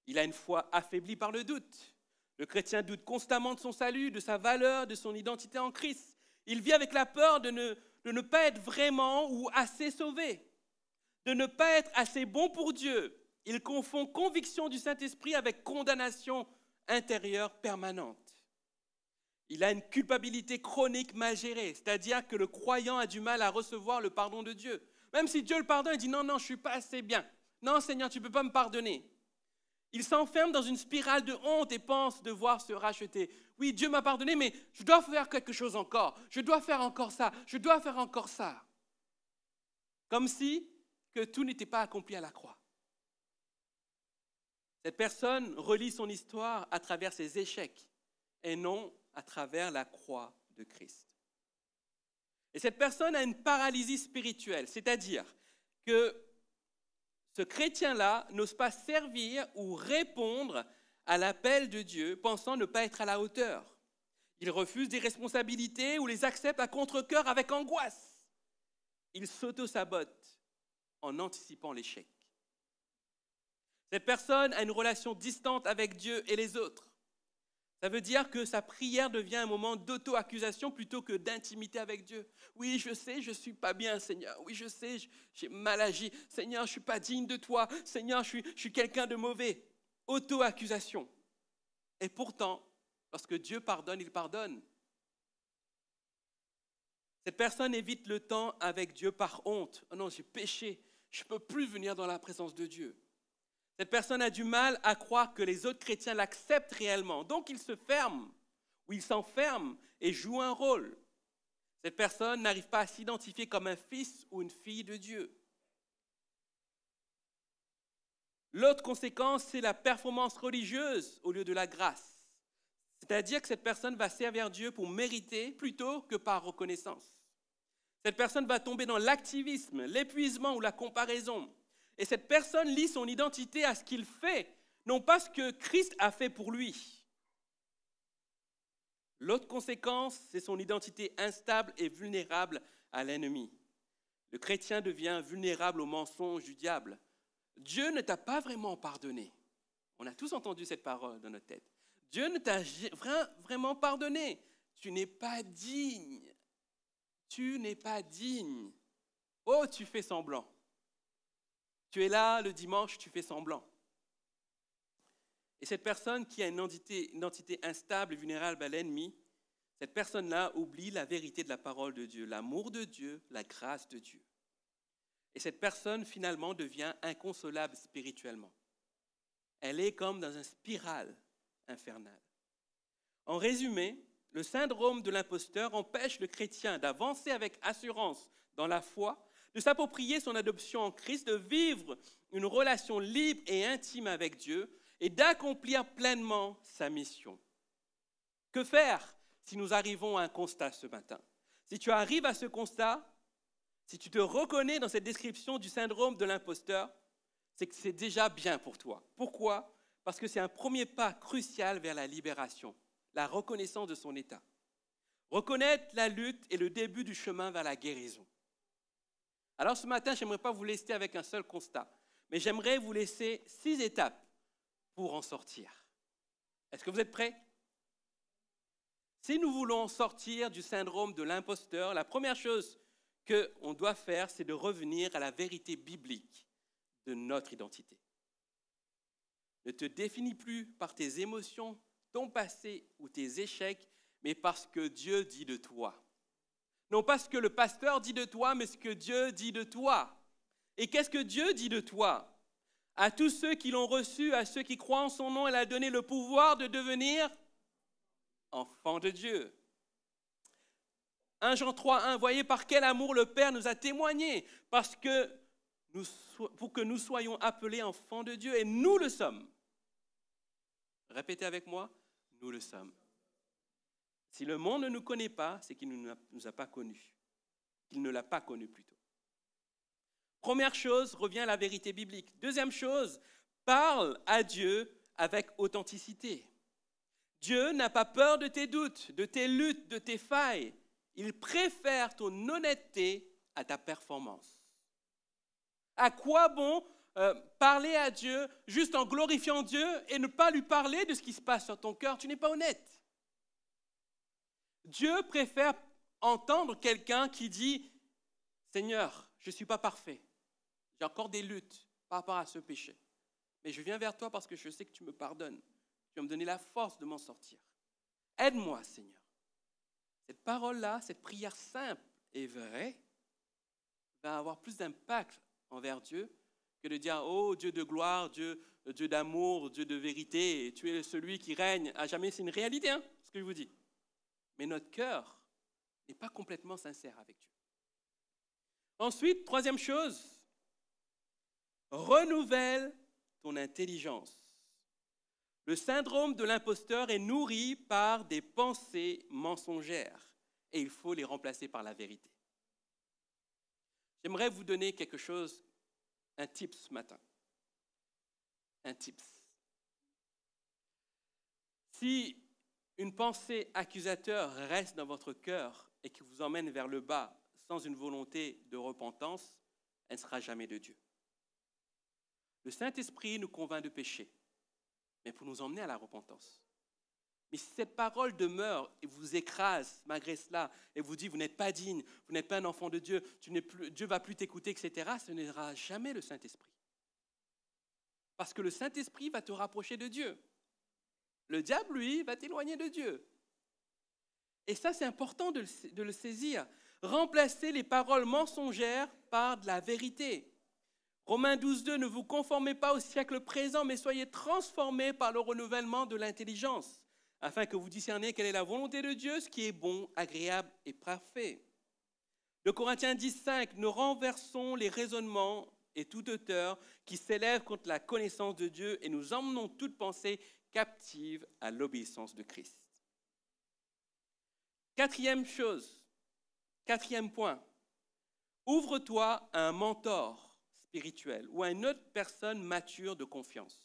Il a une foi affaiblie par le doute. Le chrétien doute constamment de son salut, de sa valeur, de son identité en Christ. Il vit avec la peur de ne pas être vraiment ou assez sauvé, de ne pas être assez bon pour Dieu. Il confond conviction du Saint-Esprit avec condamnation intérieure permanente. Il a une culpabilité chronique mal gérée, c'est-à-dire que le croyant a du mal à recevoir le pardon de Dieu. Même si Dieu le pardonne, il dit non, je ne suis pas assez bien. Non, Seigneur, tu ne peux pas me pardonner. Il s'enferme dans une spirale de honte et pense devoir se racheter. Oui, Dieu m'a pardonné, mais je dois faire quelque chose encore. Je dois faire encore ça. Je dois faire encore ça. Comme si que tout n'était pas accompli à la croix. Cette personne relit son histoire à travers ses échecs et non à travers la croix de Christ. Et cette personne a une paralysie spirituelle, c'est-à-dire que ce chrétien-là n'ose pas servir ou répondre à l'appel de Dieu, pensant ne pas être à la hauteur. Il refuse des responsabilités ou les accepte à contre-cœur avec angoisse. Il s'auto-sabote en anticipant l'échec. Cette personne a une relation distante avec Dieu et les autres. Ça veut dire que sa prière devient un moment d'auto-accusation plutôt que d'intimité avec Dieu. Oui, je sais, je ne suis pas bien, Seigneur. Oui, je sais, j'ai mal agi. Seigneur, je ne suis pas digne de toi. Seigneur, je suis quelqu'un de mauvais. Auto-accusation. Et pourtant, lorsque Dieu pardonne, il pardonne. Cette personne évite le temps avec Dieu par honte. Oh non, j'ai péché. Je ne peux plus venir dans la présence de Dieu. Cette personne a du mal à croire que les autres chrétiens l'acceptent réellement. Donc il se ferme ou il s'enferme et joue un rôle. Cette personne n'arrive pas à s'identifier comme un fils ou une fille de Dieu. L'autre conséquence, c'est la performance religieuse au lieu de la grâce. C'est-à-dire que cette personne va servir Dieu pour mériter plutôt que par reconnaissance. Cette personne va tomber dans l'activisme, l'épuisement ou la comparaison. Et cette personne lie son identité à ce qu'il fait, non pas ce que Christ a fait pour lui. L'autre conséquence, c'est son identité instable et vulnérable à l'ennemi. Le chrétien devient vulnérable aux mensonges du diable. Dieu ne t'a pas vraiment pardonné. On a tous entendu cette parole dans notre tête. Dieu ne t'a vraiment pardonné. Tu n'es pas digne. Tu n'es pas digne. Oh, tu fais semblant. Tu es là le dimanche, tu fais semblant. Et cette personne qui a une identité instable et vulnérable à l'ennemi, cette personne-là oublie la vérité de la parole de Dieu, l'amour de Dieu, la grâce de Dieu. Et cette personne, finalement, devient inconsolable spirituellement. Elle est comme dans une spirale infernale. En résumé, le syndrome de l'imposteur empêche le chrétien d'avancer avec assurance dans la foi, de s'approprier son adoption en Christ, de vivre une relation libre et intime avec Dieu et d'accomplir pleinement sa mission. Que faire si nous arrivons à un constat ce matin? Si tu arrives à ce constat, si tu te reconnais dans cette description du syndrome de l'imposteur, c'est que c'est déjà bien pour toi. Pourquoi? Parce que c'est un premier pas crucial vers la libération, la reconnaissance de son état. Reconnaître la lutte est le début du chemin vers la guérison. Alors ce matin, je n'aimerais pas vous laisser avec un seul constat, mais j'aimerais vous laisser 6 étapes pour en sortir. Est-ce que vous êtes prêts? Si nous voulons sortir du syndrome de l'imposteur, la première chose qu'on doit faire, c'est de revenir à la vérité biblique de notre identité. Ne te définis plus par tes émotions, ton passé ou tes échecs, mais parce que Dieu dit de toi. Non pas ce que le pasteur dit de toi, mais ce que Dieu dit de toi. Et qu'est-ce que Dieu dit de toi? À tous ceux qui l'ont reçu, à ceux qui croient en son nom, elle a donné le pouvoir de devenir enfants de Dieu. 1 Jean 3,1, voyez par quel amour le Père nous a témoigné, pour que nous soyons appelés enfants de Dieu, et nous le sommes. Répétez avec moi, nous le sommes. Si le monde ne nous connaît pas, c'est qu'il ne nous a pas connus. Qu'il ne l'a pas connu plutôt. Première chose, reviens à la vérité biblique. Deuxième chose, parle à Dieu avec authenticité. Dieu n'a pas peur de tes doutes, de tes luttes, de tes failles. Il préfère ton honnêteté à ta performance. À quoi bon parler à Dieu juste en glorifiant Dieu et ne pas lui parler de ce qui se passe sur ton cœur? Tu n'es pas honnête. Dieu préfère entendre quelqu'un qui dit « Seigneur, je ne suis pas parfait. J'ai encore des luttes par rapport à ce péché. Mais je viens vers toi parce que je sais que tu me pardonnes. Tu vas me donner la force de m'en sortir. Aide-moi, Seigneur. » Cette parole-là, cette prière simple et vraie, va avoir plus d'impact envers Dieu que de dire « Oh, Dieu de gloire, Dieu d'amour, Dieu de vérité, tu es celui qui règne à jamais. » C'est une réalité, hein, ce que je vous dis. Mais notre cœur n'est pas complètement sincère avec Dieu. Ensuite, troisième chose, renouvelle ton intelligence. Le syndrome de l'imposteur est nourri par des pensées mensongères et il faut les remplacer par la vérité. J'aimerais vous donner quelque chose, un tip ce matin. Un tips. Si une pensée accusateur reste dans votre cœur et qui vous emmène vers le bas sans une volonté de repentance, elle ne sera jamais de Dieu. Le Saint-Esprit nous convainc de péché, mais pour nous emmener à la repentance. Mais si cette parole demeure et vous écrase malgré cela, et vous dit vous n'êtes pas digne, vous n'êtes pas un enfant de Dieu, Dieu ne va plus t'écouter, etc., ce ne sera jamais le Saint-Esprit. Parce que le Saint-Esprit va te rapprocher de Dieu. Le diable, lui, va t'éloigner de Dieu. Et ça, c'est important de le saisir. Remplacez les paroles mensongères par de la vérité. Romains 12,2, ne vous conformez pas au siècle présent, mais soyez transformés par le renouvellement de l'intelligence, afin que vous discerniez quelle est la volonté de Dieu, ce qui est bon, agréable et parfait. De Corinthiens 10,5, nous renversons les raisonnements et toute hauteur qui s'élève contre la connaissance de Dieu et nous emmenons toute pensée captive à l'obéissance de Christ. Quatrième point, ouvre-toi à un mentor spirituel ou à une autre personne mature de confiance.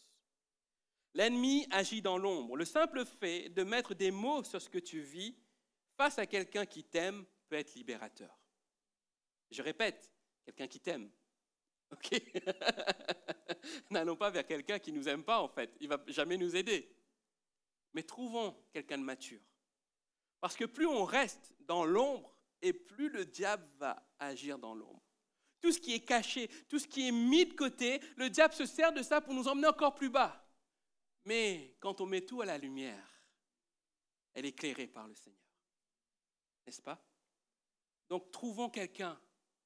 L'ennemi agit dans l'ombre. Le simple fait de mettre des mots sur ce que tu vis face à quelqu'un qui t'aime peut être libérateur. Je répète, quelqu'un qui t'aime. Ok. N'allons pas vers quelqu'un qui ne nous aime pas, en fait. Il ne va jamais nous aider. Mais trouvons quelqu'un de mature. Parce que plus on reste dans l'ombre, et plus le diable va agir dans l'ombre. Tout ce qui est caché, tout ce qui est mis de côté, le diable se sert de ça pour nous emmener encore plus bas. Mais quand on met tout à la lumière, elle est éclairée par le Seigneur. N'est-ce pas? Donc trouvons quelqu'un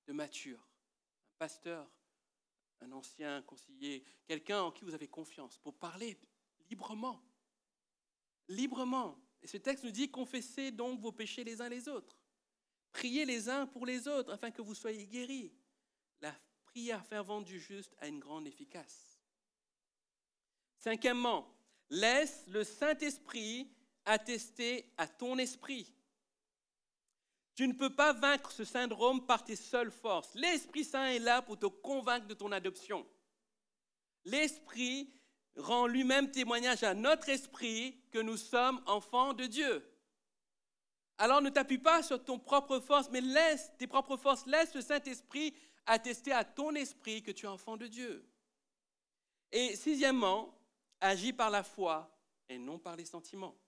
de mature, un pasteur, un ancien conseiller, quelqu'un en qui vous avez confiance pour parler librement. Librement. Et ce texte nous dit, confessez donc vos péchés les uns les autres. Priez les uns pour les autres afin que vous soyez guéris. La prière fervente du juste a une grande efficace. Cinquièmement, laisse le Saint-Esprit attester à ton esprit. Tu ne peux pas vaincre ce syndrome par tes seules forces. L'Esprit Saint est là pour te convaincre de ton adoption. L'Esprit rend lui-même témoignage à notre esprit que nous sommes enfants de Dieu. Alors ne t'appuie pas sur ton propre force, mais laisse tes propres forces, laisse le Saint-Esprit attester à ton esprit que tu es enfant de Dieu. Et sixièmement, agis par la foi et non par les sentiments.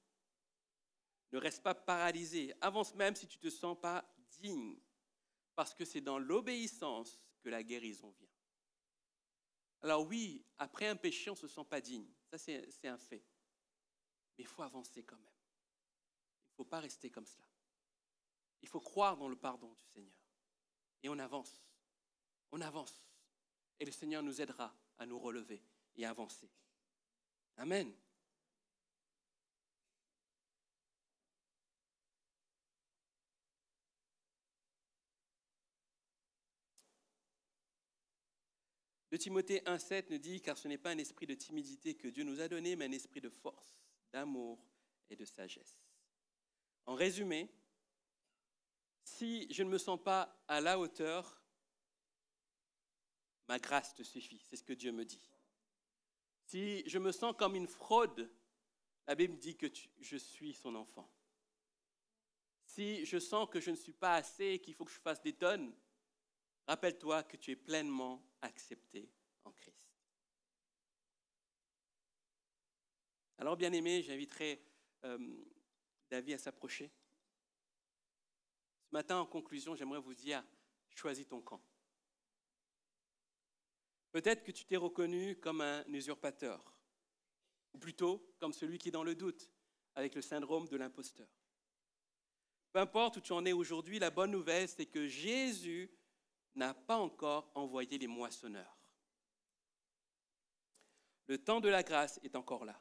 Ne reste pas paralysé, avance même si tu ne te sens pas digne, parce que c'est dans l'obéissance que la guérison vient. Alors oui, après un péché, on ne se sent pas digne, ça c'est un fait. Mais il faut avancer quand même. Il ne faut pas rester comme cela. Il faut croire dans le pardon du Seigneur. Et on avance. On avance. Et le Seigneur nous aidera à nous relever et à avancer. Amen. 2 Timothée 1,7 nous dit « Car ce n'est pas un esprit de timidité que Dieu nous a donné, mais un esprit de force, d'amour et de sagesse. » En résumé, si je ne me sens pas à la hauteur, ma grâce te suffit, c'est ce que Dieu me dit. Si je me sens comme une fraude, la Bible dit que je suis son enfant. Si je sens que je ne suis pas assez et qu'il faut que je fasse des tonnes, rappelle-toi que tu es pleinement accepté en Christ. Alors, bien-aimés, j'inviterai David à s'approcher. Ce matin, en conclusion, j'aimerais vous dire, choisis ton camp. Peut-être que tu t'es reconnu comme un usurpateur, ou plutôt comme celui qui est dans le doute, avec le syndrome de l'imposteur. Peu importe où tu en es aujourd'hui, la bonne nouvelle, c'est que Jésus n'a pas encore envoyé les moissonneurs. Le temps de la grâce est encore là.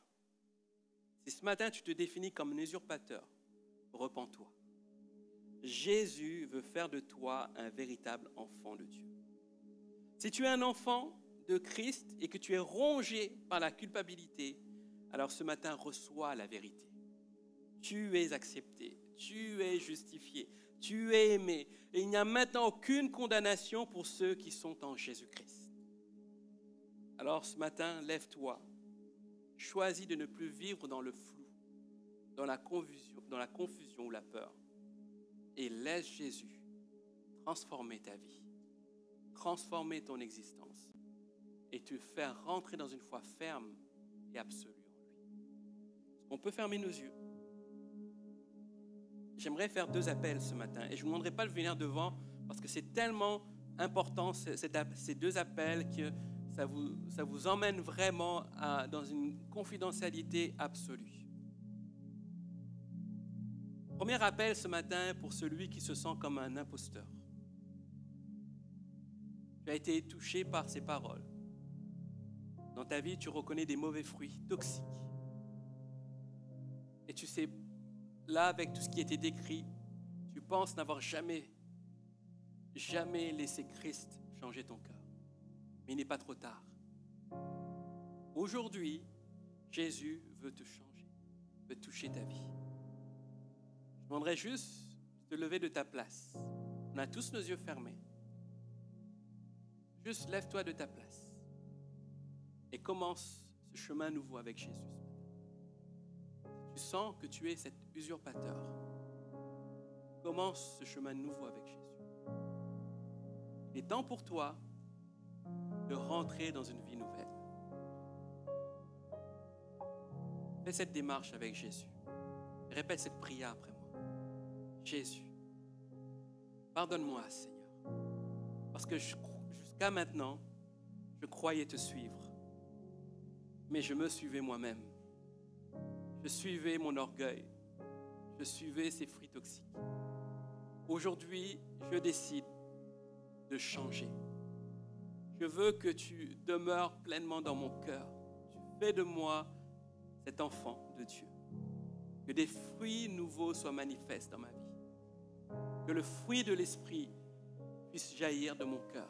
Si ce matin tu te définis comme un usurpateur, repens-toi. Jésus veut faire de toi un véritable enfant de Dieu. Si tu es un enfant de Christ et que tu es rongé par la culpabilité, alors ce matin, reçois la vérité. Tu es accepté, tu es justifié, tu es aimé. Et il n'y a maintenant aucune condamnation pour ceux qui sont en Jésus-Christ. Alors ce matin, lève-toi. Choisis de ne plus vivre dans le flou, dans la confusion ou la peur. Et laisse Jésus transformer ta vie, transformer ton existence et te faire rentrer dans une foi ferme et absolue en lui. On peut fermer nos yeux. J'aimerais faire 2 appels ce matin et je ne vous demanderai pas de venir devant parce que c'est tellement important ces 2 appels que ça vous emmène vraiment dans une confidentialité absolue. Premier appel ce matin pour celui qui se sent comme un imposteur. Tu as été touché par ces paroles. Dans ta vie, tu reconnais des mauvais fruits toxiques. Et tu sais, là, avec tout ce qui a été décrit, tu penses n'avoir jamais laissé Christ changer ton cœur. Mais il n'est pas trop tard. Aujourd'hui, Jésus veut te changer, veut toucher ta vie. Je demanderais juste de te lever de ta place. On a tous nos yeux fermés. Juste lève-toi de ta place et commence ce chemin nouveau avec Jésus. Tu sens que tu es cet usurpateur. Commence ce chemin nouveau avec Jésus. Il est temps pour toi de rentrer dans une vie nouvelle. Fais cette démarche avec Jésus. Répète cette prière après moi. Jésus, pardonne-moi, Seigneur, parce que jusqu'à maintenant, je croyais te suivre, mais je me suivais moi-même. Je suivais mon orgueil, je suivais ces fruits toxiques. Aujourd'hui, je décide de changer. Je veux que tu demeures pleinement dans mon cœur. Tu fais de moi cet enfant de Dieu. Que des fruits nouveaux soient manifestes dans ma vie. Que le fruit de l'esprit puisse jaillir de mon cœur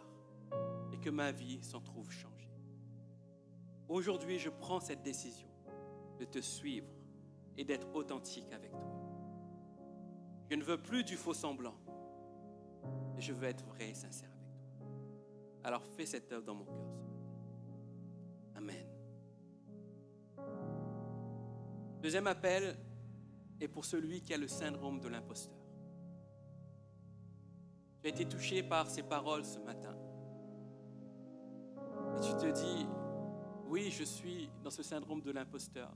et que ma vie s'en trouve changée. Aujourd'hui, je prends cette décision de te suivre et d'être authentique avec toi. Je ne veux plus du faux semblant, mais je veux être vrai et sincère avec toi. Alors fais cette œuvre dans mon cœur ce matin. Amen. Deuxième appel est pour celui qui a le syndrome de l'imposteur. Tu as été touché par ces paroles ce matin. Et tu te dis, oui, je suis dans ce syndrome de l'imposteur.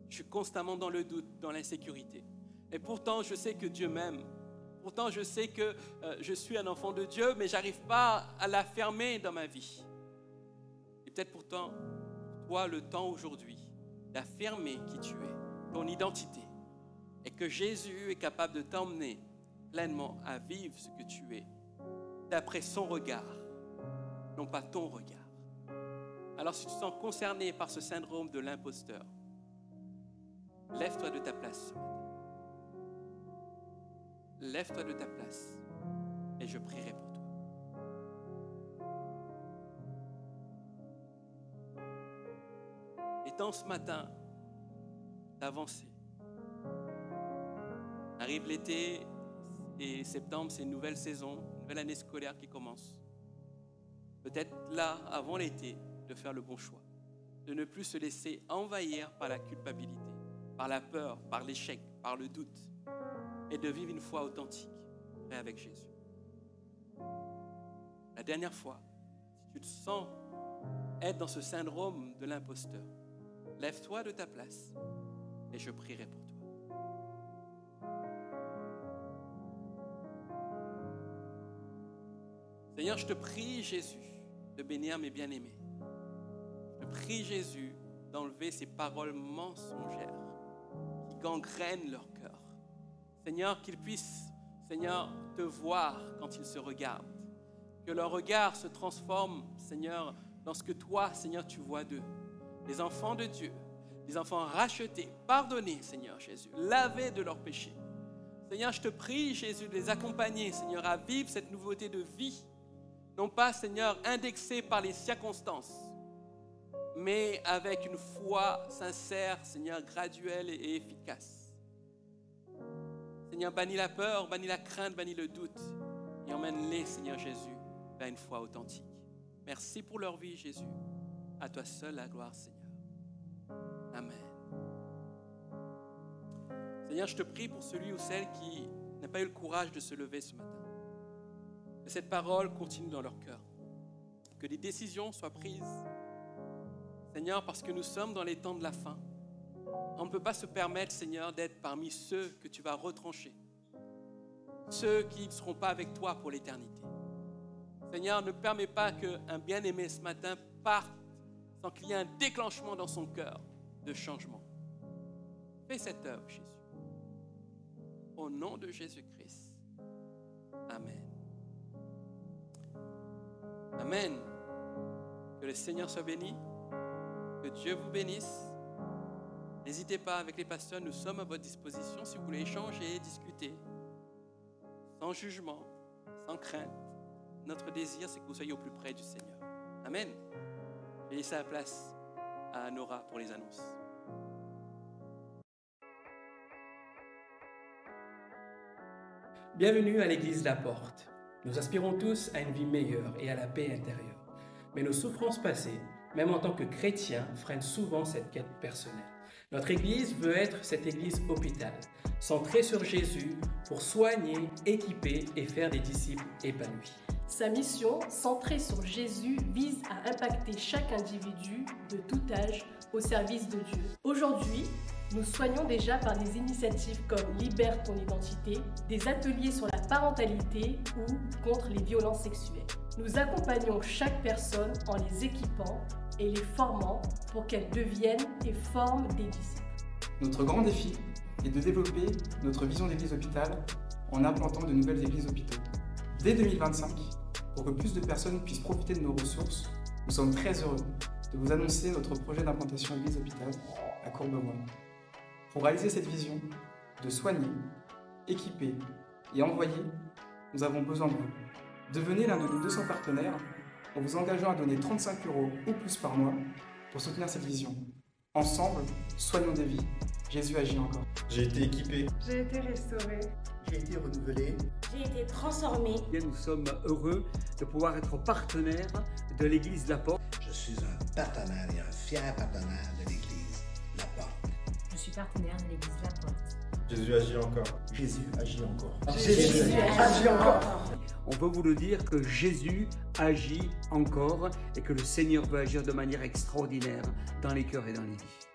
Je suis constamment dans le doute, dans l'insécurité. Et pourtant, je sais que Dieu m'aime. Pourtant, je sais que je suis un enfant de Dieu, mais je n'arrive pas à l'affirmer dans ma vie. Et peut-être pourtant, toi, le temps aujourd'hui d'affirmer qui tu es, ton identité, et que Jésus est capable de t'emmener pleinement à vivre ce que tu es, d'après son regard, non pas ton regard. Alors si tu te sens concerné par ce syndrome de l'imposteur, lève-toi de ta place ce matin. Lève-toi de ta place et je prierai pour toi. temps ce matin d'avancer. Arrive l'été et septembre, c'est une nouvelle saison, une nouvelle année scolaire qui commence. Peut-être là, avant l'été, de faire le bon choix, de ne plus se laisser envahir par la culpabilité, par la peur, par l'échec, par le doute, et de vivre une foi authentique, vraie avec Jésus. La dernière fois, si tu te sens être dans ce syndrome de l'imposteur, lève-toi de ta place et je prierai pour toi. Seigneur, je te prie, Jésus, de bénir mes bien-aimés. Je te prie, Jésus, d'enlever ces paroles mensongères qui gangrènent leur cœur. Seigneur, qu'ils puissent, Seigneur, te voir quand ils se regardent. Que leur regard se transforme, Seigneur, dans ce que toi, Seigneur, tu vois d'eux. Les enfants de Dieu, les enfants rachetés, pardonnés, Seigneur Jésus, lavés de leurs péchés. Seigneur, je te prie, Jésus, de les accompagner, Seigneur, à vivre cette nouveauté de vie. Non pas, Seigneur, indexée par les circonstances, mais avec une foi sincère, Seigneur, graduelle et efficace. Seigneur, bannis la peur, bannis la crainte, bannis le doute et emmène-les, Seigneur Jésus, vers une foi authentique. Merci pour leur vie, Jésus. À toi seul la gloire, Seigneur. Amen. Seigneur, je te prie pour celui ou celle qui n'a pas eu le courage de se lever ce matin. Que cette parole continue dans leur cœur. Que des décisions soient prises. Seigneur, parce que nous sommes dans les temps de la fin. On ne peut pas se permettre, Seigneur, d'être parmi ceux que tu vas retrancher. Ceux qui ne seront pas avec toi pour l'éternité. Seigneur, ne permets pas qu'un bien-aimé ce matin parte sans qu'il y ait un déclenchement dans son cœur de changement. Fais cette œuvre, Jésus. Au nom de Jésus-Christ. Amen. Amen. Que le Seigneur soit béni. Que Dieu vous bénisse. N'hésitez pas, avec les pasteurs, nous sommes à votre disposition si vous voulez échanger et discuter. Sans jugement, sans crainte. Notre désir, c'est que vous soyez au plus près du Seigneur. Amen. Je vais laisser la place à Nora pour les annonces. Bienvenue à l'église La Porte. Nous aspirons tous à une vie meilleure et à la paix intérieure. Mais nos souffrances passées, même en tant que chrétiens, freinent souvent cette quête personnelle. Notre église veut être cette église hôpital, centrée sur Jésus pour soigner, équiper et faire des disciples épanouis. Sa mission, centrée sur Jésus, vise à impacter chaque individu de tout âge au service de Dieu. Aujourd'hui, nous soignons déjà par des initiatives comme Libère ton identité, des ateliers sur la parentalité ou contre les violences sexuelles. Nous accompagnons chaque personne en les équipant et les formant pour qu'elles deviennent et forment des disciples. Notre grand défi est de développer notre vision d'église hôpital en implantant de nouvelles églises hôpitaux. Dès 2025, pour que plus de personnes puissent profiter de nos ressources, nous sommes très heureux de vous annoncer notre projet d'implantation église hôpital à Courbevoie. Pour réaliser cette vision de soigner, équiper et envoyer, nous avons besoin de vous. Devenez l'un de nos 200 partenaires en vous engageant à donner 35 € ou plus par mois pour soutenir cette vision. Ensemble, soignons des vies. Jésus agit encore. J'ai été équipé. J'ai été restauré. J'ai été renouvelé. J'ai été transformé. Nous sommes heureux de pouvoir être partenaires de l'église La Porte. Je suis un partenaire et un fier partenaire de l'église La Porte. Je suis partenaire de l'église La Porte. Jésus agit encore. Jésus agit encore. Jésus agit encore. On veut vous le dire que Jésus agit encore et que le Seigneur veut agir de manière extraordinaire dans les cœurs et dans les vies.